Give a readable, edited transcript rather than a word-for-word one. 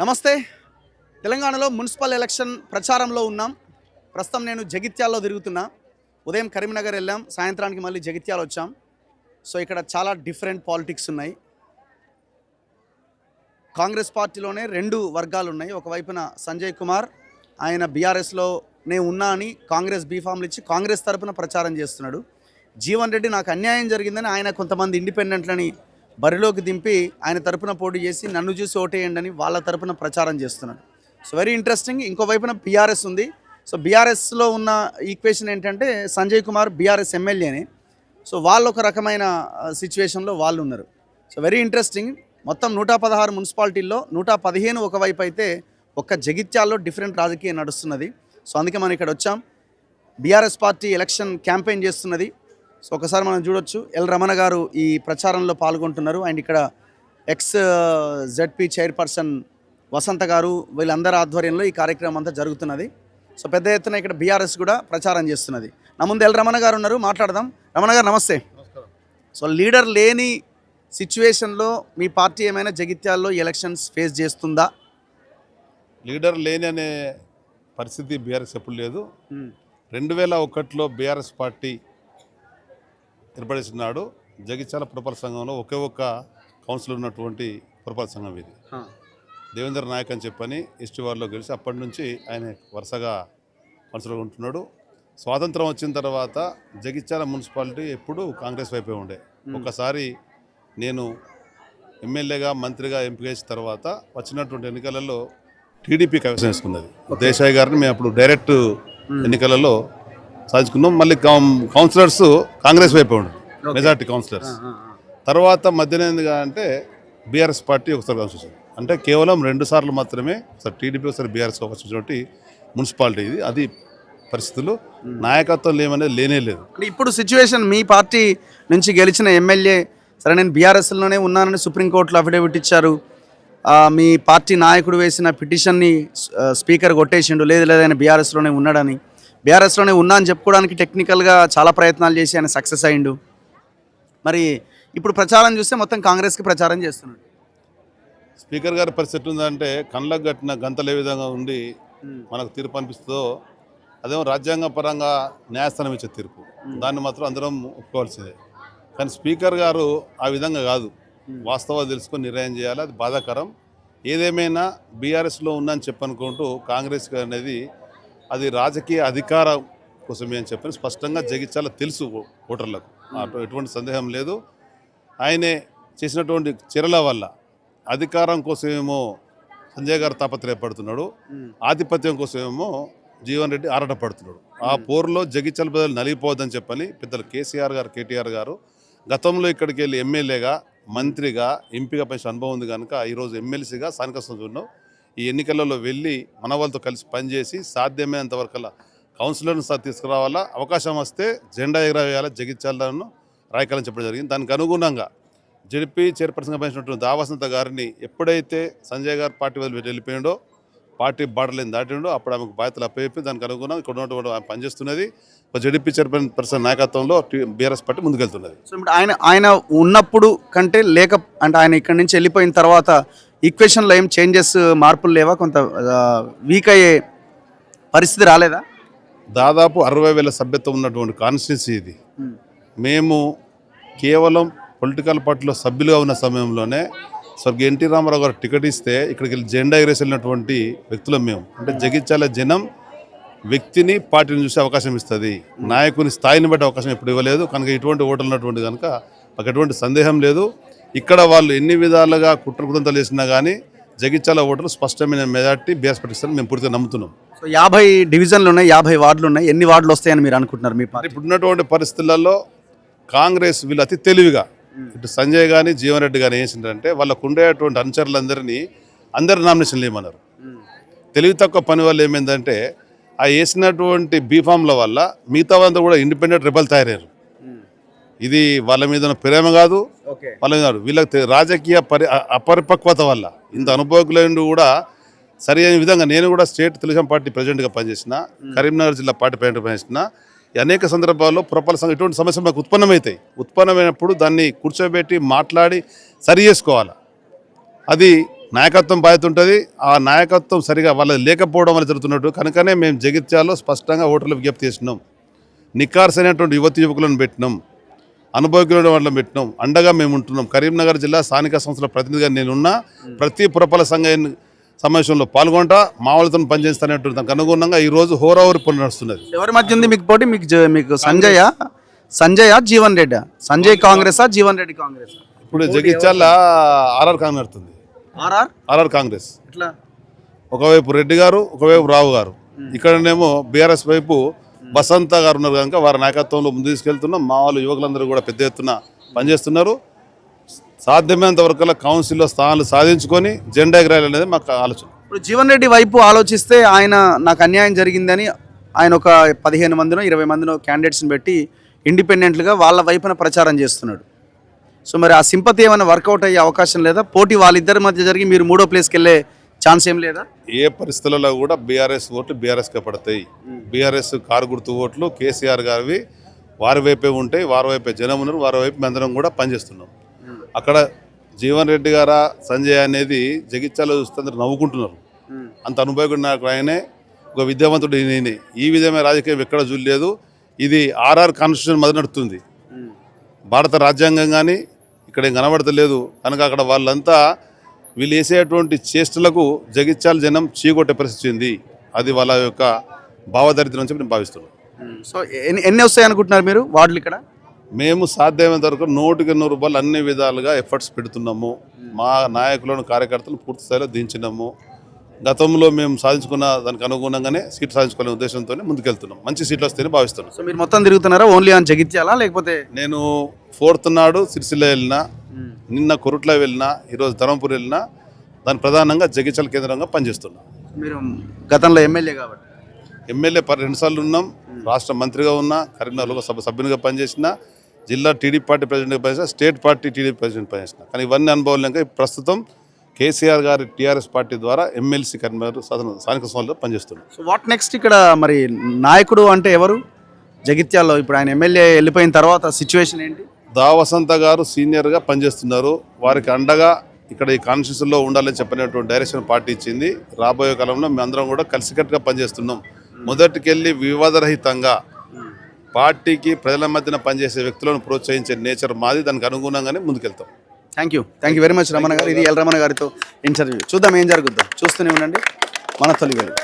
నమస్తే. తెలంగాణలో municipal election ప్రచారంలో ఉన్నాం. ప్రస్తుతం నేను జగిత్యాలలో తిరుగుతున్నా. ఉదయం కరీంనగర్ వెళ్ళాం, సాయంత్రానికి మళ్ళీ జగిత్యాల వచ్చాం. సో ఇక్కడ చాలా డిఫరెంట్ పాలిటిక్స్ ఉన్నాయి. కాంగ్రెస్ పార్టీలోనే రెండు వర్గాలు ఉన్నాయి. ఒకవైపున సంజయ్ కుమార్, ఆయన బీఆర్ఎస్లోనే ఉన్నా అని కాంగ్రెస్ బీఫామ్లు ఇచ్చి కాంగ్రెస్ తరపున ప్రచారం చేస్తున్నాడు. జీవన్ రెడ్డి నాకు అన్యాయం జరిగిందని ఆయన కొంతమంది ఇండిపెండెంట్లని బరిలోకి దింపి ఆయన తరపున పోటీ చేసి నన్ను చూసి ఓటేయండి అని వాళ్ళ తరపున ప్రచారం చేస్తున్నాడు. So very interesting. ఇంకోవైపున బీఆర్ఎస్ ఉంది. సో బీఆర్ఎస్లో ఉన్న ఈక్వేషన్ ఏంటంటే సంజయ్ కుమార్ బీఆర్ఎస్ ఎమ్మెల్యేనే. సో వాళ్ళు ఒక రకమైన సిచ్యువేషన్లో వాళ్ళు ఉన్నారు. So very interesting. మొత్తం 116 మున్సిపాలిటీల్లో 115 ఒకవైపు అయితే ఒక్క జగిత్యాల్లో డిఫరెంట్ రాజకీయం నడుస్తున్నది. సో అందుకే మనం ఇక్కడ వచ్చాం. బీఆర్ఎస్ పార్టీ ఎలక్షన్ క్యాంపెయిన్ చేస్తున్నది. సో ఒకసారి మనం చూడొచ్చు, ఎల్ రమణ గారు ఈ ప్రచారంలో పాల్గొంటున్నారు. అండ్ ఇక్కడ ఎక్స్ జెడ్పీ చైర్పర్సన్ వసంత గారు, వీళ్ళందరి ఆధ్వర్యంలో ఈ కార్యక్రమం అంతా జరుగుతున్నది. సో పెద్ద ఎత్తున ఇక్కడ బీఆర్ఎస్ కూడా ప్రచారం చేస్తున్నది. నా ముందు ఎల్ రమణ గారు ఉన్నారు, మాట్లాడదాం. రమణ గారు నమస్తే. సో లీడర్ లేని సిచ్యువేషన్లో మీ పార్టీ ఏమైనా జగిత్యాల్లో ఎలక్షన్స్ ఫేస్ చేస్తుందా? లీడర్ లేని అనే పరిస్థితి బీఆర్ఎస్ ఎప్పుడు లేదు. 2001లో బీఆర్ఎస్ పార్టీ ఏర్పడేసినాడు. జగిత్యాల పురపాలక సంఘంలో ఒకే ఒక్క కౌన్సిలర్ ఉన్నటువంటి పురపాలక సంఘం ఇది. దేవేంద్ర నాయక్ అని చెప్పని ఎస్టీ వార్డులో గెలిచి అప్పటి నుంచి ఆయన వరుసగా కౌన్సిలర్ ఉంటున్నాడు. స్వాతంత్రం వచ్చిన తర్వాత జగిత్యాల మున్సిపాలిటీ ఎప్పుడు కాంగ్రెస్ వైపే ఉండే. ఒకసారి నేను ఎమ్మెల్యేగా మంత్రిగా ఎంపిక చేసిన తర్వాత వచ్చినటువంటి ఎన్నికలలో టీడీపీ కైవసం చేసుకున్నది. దేశాయ్ గారిని మేము అప్పుడు డైరెక్ట్ ఎన్నికలలో సాధించుకున్నాం. మళ్ళీ కౌన్సిలర్స్ కాంగ్రెస్ వైపే ఉండే, మెజార్టీ కౌన్సిలర్స్. తర్వాత మధ్యనేందుగా అంటే బీఆర్ఎస్ పార్టీ ఒకసారి కౌన్సిల్, అంటే కేవలం 2 సార్లు మాత్రమే, ఒకసారి టీడీపీ ఒకసారి బీఆర్ఎస్ అవకాశం వచ్చినటువంటి మున్సిపాలిటీ ఇది. అది పరిస్థితులు, నాయకత్వం లేమనేది లేనే లేదు. ఇప్పుడు సిచ్యువేషన్, మీ పార్టీ నుంచి గెలిచిన ఎమ్మెల్యే సరే నేను బీఆర్ఎస్లోనే ఉన్నానని సుప్రీంకోర్టులో అఫిడవిట్ ఇచ్చారు. మీ పార్టీ నాయకుడు వేసిన పిటిషన్ని స్పీకర్ కొట్టేసిండు, లేదు ఆయన బీఆర్ఎస్లోనే ఉన్నాడని. బీఆర్ఎస్లోనే ఉన్నా అని చెప్పుకోవడానికి టెక్నికల్గా చాలా ప్రయత్నాలు చేసి ఆయన సక్సెస్ అయ్యిండు. మరి ఇప్పుడు ప్రచారం చూస్తే మొత్తం కాంగ్రెస్కి ప్రచారం చేస్తున్నాడు. స్పీకర్ గారి పరిస్థితి ఉందంటే కళ్ళకు కట్టిన గంతలు ఏ విధంగా ఉండి మనకు తీర్పు అనిపిస్తుందో అదేమో రాజ్యాంగ పరంగా న్యాయస్థానం ఇచ్చే తీర్పు, దాన్ని మాత్రం అందరం ఒప్పుకోవాల్సిందే. కానీ స్పీకర్ గారు ఆ విధంగా కాదు, వాస్తవాలు తెలుసుకొని నిర్ణయం చేయాలి. అది బాధాకరం. ఏదేమైనా బీఆర్ఎస్లో ఉందని చెప్పనుకుంటూ కాంగ్రెస్ అనేది అది రాజకీయ అధికారం కోసమే అని చెప్పని స్పష్టంగా జగిత్యాల తెలుసు ఓటర్లకు, ఎటువంటి సందేహం లేదు. ఆయనే చేసినటువంటి చర్యల వల్ల అధికారం కోసమేమో సంజయ్ గారు తాపత్రయపడుతున్నాడు, ఆధిపత్యం కోసమేమో జీవన్ రెడ్డి ఆరాటపడుతున్నాడు. ఆ పోరులో జగిత్యాల ప్రజలు నలిగిపోవద్దని చెప్పని పెద్దలు కేసీఆర్ గారు, కేటీఆర్ గారు గతంలో ఇక్కడికి వెళ్ళి ఎమ్మెల్యేగా, మంత్రిగా, ఎంపీగా పనిచేసిన అనుభవం ఉంది కనుక ఈరోజు ఎమ్మెల్సీగా స్థానిక సంస్థలు ఈ ఎన్నికలలో వెళ్ళి మన వాళ్ళతో కలిసి పనిచేసి సాధ్యమైనంత వరకు కౌన్సిలర్ను తీసుకురావాలా, అవకాశం వస్తే జెండా ఎగరవేయాలా జగిత్యాలను రాయకాలని చెప్పడం జరిగింది. దానికి అనుగుణంగా జడ్పీ చైర్పర్సన్గా పనిచేసినటువంటి దావసంత గారిని ఎప్పుడైతే సంజయ్ గారు పార్టీ వదిలి వెళ్ళిపోయిండో, పార్టీ బార్డర్లను దాటిండో, అప్పుడు ఆమెకు బాధ్యతలు అప్పచెప్పి దానికి అనుగుణంగా ఇక్కడ ఉన్నటువంటి ఆమె పనిచేస్తున్నది. జడ్పీ చైర్పర్సన్ నాయకత్వంలో బీఆర్ఎస్ పార్టీ ముందుకెళ్తున్నది. సో ఇప్పుడు ఆయన ఉన్నప్పుడు కంటే లేక, అంటే ఆయన ఇక్కడ నుంచి వెళ్ళిపోయిన తర్వాత ఈక్వేషన్లో ఏం చేంజెస్, మార్పులు లేవా? కొంత వీక్ అయ్యే పరిస్థితి రాలేదా? దాదాపు 60,000 సభ్యత్వం ఉన్నటువంటి కాన్స్టిట్యున్సీ ఇది. మేము కేవలం పొలిటికల్ పార్టీలో సభ్యులుగా ఉన్న సమయంలోనే స్వర్గీయ ఎన్టీ రామారావు గారు టికెట్ ఇస్తే ఇక్కడికి వెళ్ళి జెండా ఎగరేసి వెళ్ళినటువంటి వ్యక్తులం మేము. అంటే జగిత్యాల జనం వ్యక్తిని, పార్టీని చూసే అవకాశం ఇస్తుంది, నాయకుని స్థాయిని బట్టి అవకాశం ఎప్పుడు ఇవ్వలేదు. కనుక ఇటువంటి ఓటర్లు ఉన్నటువంటి కనుక మాకు ఎటువంటి సందేహం లేదు. ఇక్కడ వాళ్ళు ఎన్ని విధాలుగా కుట్రకుతంతలు చేసినా కానీ జగిత్యాల ఓటర్లు స్పష్టమైన మెజార్టీ బీఆర్ఎస్ పార్టీ ఇస్తారని మేము పూర్తిగా నమ్ముతున్నాం. సో 50 డివిజన్లు ఉన్నాయి, 50 వార్డులు ఉన్నాయి. ఎన్ని వార్డులు వస్తాయని మీరు అనుకుంటున్నారు? మీ పార్టీ ఇప్పుడు ఉన్నటువంటి పరిస్థితులలో కాంగ్రెస్ వీళ్ళు అతి తెలివిగా, ఇటు సంజయ్ కానీ జీవన్ రెడ్డి కానీ ఏంటంటే వాళ్ళకు ఉండేటువంటి అనుచరులందరినీ అందరు నామినేషన్లు ఏమన్నారు. తెలివి తక్కువ పని వల్ల ఏమైందంటే ఆ వేసినటువంటి బీఫామ్ల వల్ల మిగతా వాళ్ళంతా కూడా ఇండిపెండెంట్ రెబల్ తయారయ్యారు. ఇది వాళ్ళ మీద ఉన్న ప్రేమ కాదు, వాళ్ళ మీద వీళ్ళకి రాజకీయ అపరిపక్వత వల్ల ఇంత అనుభవకులైన కూడా సరి అయిన విధంగా. నేను కూడా స్టేట్ తెలుగుదేశం పార్టీ ప్రెసిడెంట్గా పనిచేసిన, కరీంనగర్ జిల్లా పార్టీ ప్రెసిడెంట్గా పనిచేసిన. అనేక సందర్భాల్లో పురపాలక సంఘం ఇటువంటి సమస్యలు మాకు ఉత్పన్నమవుతాయి. ఉత్పన్నమైనప్పుడు దాన్ని కూర్చోబెట్టి మాట్లాడి సరి చేసుకోవాలి. అది నాయకత్వం బాధ్యత ఉంటుంది. ఆ నాయకత్వం సరిగా వాళ్ళది లేకపోవడం వల్ల జరుగుతున్నట్టు కనుకనే మేము జగిత్యాలలో స్పష్టంగా ఓటర్లు విజ్ఞప్తి చేసినాం. నిఖార్సైనటువంటి యువతి యువకులను పెట్టినాం, అనుభవజ్ఞుల వాళ్ళని పెట్టినాం, అండగా మేము ఉంటున్నాం. కరీంనగర్ జిల్లా స్థానిక సంస్థల ప్రతినిధిగా నేనున్నా, ప్రతి పురపాలక సంఘ సమావేశంలో పాల్గొంటా, మా వాళ్ళతో పనిచేస్తానేటువంటి దానికి అనుగుణంగా ఈరోజు హోరాహోరీ పనులు నడుస్తున్నది. ఎవరి మధ్య ఉంది మీకు పోటీ? మీకు సంజయ్ జీవన్ రెడ్డి? సంజయ్ కాంగ్రెసా, జీవన్ రెడ్డి కాంగ్రెస్? ఇప్పుడు జగిత్యాల ఆర్ఆర్ కాంగ్రెస్ నడుతుంది. ఆర్ఆర్ కాంగ్రెస్ ఎట్లా? ఒకవైపు రెడ్డి గారు, ఒకవైపు రావు గారు. ఇక్కడనేమో బీఆర్ఎస్ వైపు బసంత గారు ఉన్నారు కనుక వారి నాయకత్వంలో ముందు తీసుకెళ్తున్నాం. మా వాళ్ళు యువకులందరూ కూడా పెద్ద ఎత్తున పనిచేస్తున్నారు. సాధ్యమైనంత వరకు కౌన్సిల్లో స్థానాలు సాధించుకొని జెండా ఎగరాలి అనేది మాకు ఆలోచన. ఇప్పుడు జీవన్ రెడ్డి వైపు ఆలోచిస్తే ఆయన నాకు అన్యాయం జరిగిందని ఆయన ఒక 15 మందినో 20 మందినో క్యాండిడేట్స్ని పెట్టి ఇండిపెండెంట్గా వాళ్ళ వైపున ప్రచారం చేస్తున్నాడు. సో మరి ఆ సింపతి ఏమైనా వర్కౌట్ అయ్యే అవకాశం లేదా? పోటీ వాళ్ళిద్దరి మధ్య జరిగి మీరు 3వ ప్లేస్కి వెళ్ళే ఛాన్స్ ఏం లేదా? ఏ పరిస్థితులలో కూడా బీఆర్ఎస్ ఓట్లు బీఆర్ఎస్కే పడతాయి. బీఆర్ఎస్ కారు గుర్తు ఓట్లు కేసీఆర్ గారివి వారి వైపే ఉంటాయి. వారి వైపే జనం ఉన్నారు, వారి వైపు మేమందరం కూడా పనిచేస్తున్నాం. అక్కడ జీవన్ రెడ్డి గారా సంజయ్ అనేది జగిత్యాల చూస్తే అందరూ నవ్వుకుంటున్నారు. అంత అనుభవజ్ఞుడు నాకు ఆయనే, ఒక విద్యావంతుడు నేనే. ఈ విధమైన రాజకీయం ఎక్కడ చూడలేదు. ఇది ఆర్ఆర్ కాన్స్టిట్యూషన్ మధ్య నడుస్తుంది. భారత రాజ్యాంగం కానీ ఇక్కడ ఏం కనబడతలేదు కనుక అక్కడ వాళ్ళంతా వీళ్ళు వేసేటువంటి చేష్టలకు జగిత్యాల జనం చీకొట్టే పరిస్థితి ఉంది. అది వాళ్ళ యొక్క భావదరిద్రం అని చెప్పి నేను భావిస్తున్నాను. సో ఎన్ని వస్తాయి అనుకుంటున్నారు మీరు వార్డులు ఇక్కడ? మేము సాధ్యమైనంత వరకు 100కి 100 రూపాయలు అన్ని విధాలుగా ఎఫర్ట్స్ పెడుతున్నాము. మా నాయకులను కార్యకర్తలు పూర్తి స్థాయిలో దించినాము. గతంలో మేము సాధించుకున్న దానికి అనుగుణంగానే సీట్లు సాధించుకునే ఉద్దేశంతోనే ముందుకెళ్తున్నాం. మంచి సీట్లు వస్తేనే భావిస్తున్నాం. సో మీరు మొత్తం తిరుగుతున్నారా ఓన్లీ ఆన్ జగిత్యాలా లేకపోతే? నేను 4th నాడు సిరిసిల్ల వెళ్ళినా, నిన్న కొరుట్ల వెళ్ళినా, ఈరోజు ధర్మపురి వెళ్ళినా, దాని ప్రధానంగా జగిత్యాల కేంద్రంగా పనిచేస్తున్నాం. మీరు గతంలో ఎమ్మెల్యే కాబట్టి? ఎమ్మెల్యే 2 సార్లు ఉన్నాం, రాష్ట్ర మంత్రిగా ఉన్నా, కరీంనగర్ లోకసభ సభ్యునిగా పనిచేసిన, జిల్లా టీడీపీ పార్టీ ప్రెసిడెంట్గా పనిచేసిన, స్టేట్ పార్టీ టీడీపీ ప్రెసిడెంట్ పనిచేసిన. కానీ ఇవన్నీ అనుభవాలు లేక ప్రస్తుతం కేసీఆర్ గారి టీఆర్ఎస్ పార్టీ ద్వారా ఎమ్మెల్సీ కరీంనగర్ స్థానిక సంస్థల్లో పనిచేస్తున్నాం. So what next? ఇక్కడ మరి నాయకుడు అంటే ఎవరు జగిత్యాల్లో? ఇప్పుడు ఆయన ఎమ్మెల్యే వెళ్ళిపోయిన తర్వాత సిచ్యువేషన్ ఏంటి? దా వసంత గారు సీనియర్గా పనిచేస్తున్నారు. వారికి అండగా ఇక్కడ ఈ కాన్స్టిట్యూషన్లో ఉండాలని చెప్పినటువంటి డైరెక్షన్ పార్టీ ఇచ్చింది. రాబోయే కాలంలో మేమందరం కూడా కలిసికట్టుగా పనిచేస్తున్నాం. మొదటికెళ్ళి వివాదరహితంగా పార్టీకి ప్రజల మధ్యన పనిచేసే వ్యక్తులను ప్రోత్సహించే నేచర్ మాది. దానికి అనుగుణంగానే ముందుకెళ్తాం. Thank you very much Ramana garu. ఇది ఎల్ రమణ గారితో ఇంటర్వ్యూ. చూద్దాం ఏం జరుగుద్దాం. చూస్తూనే ఉండండి మన తొలి వెలుగు.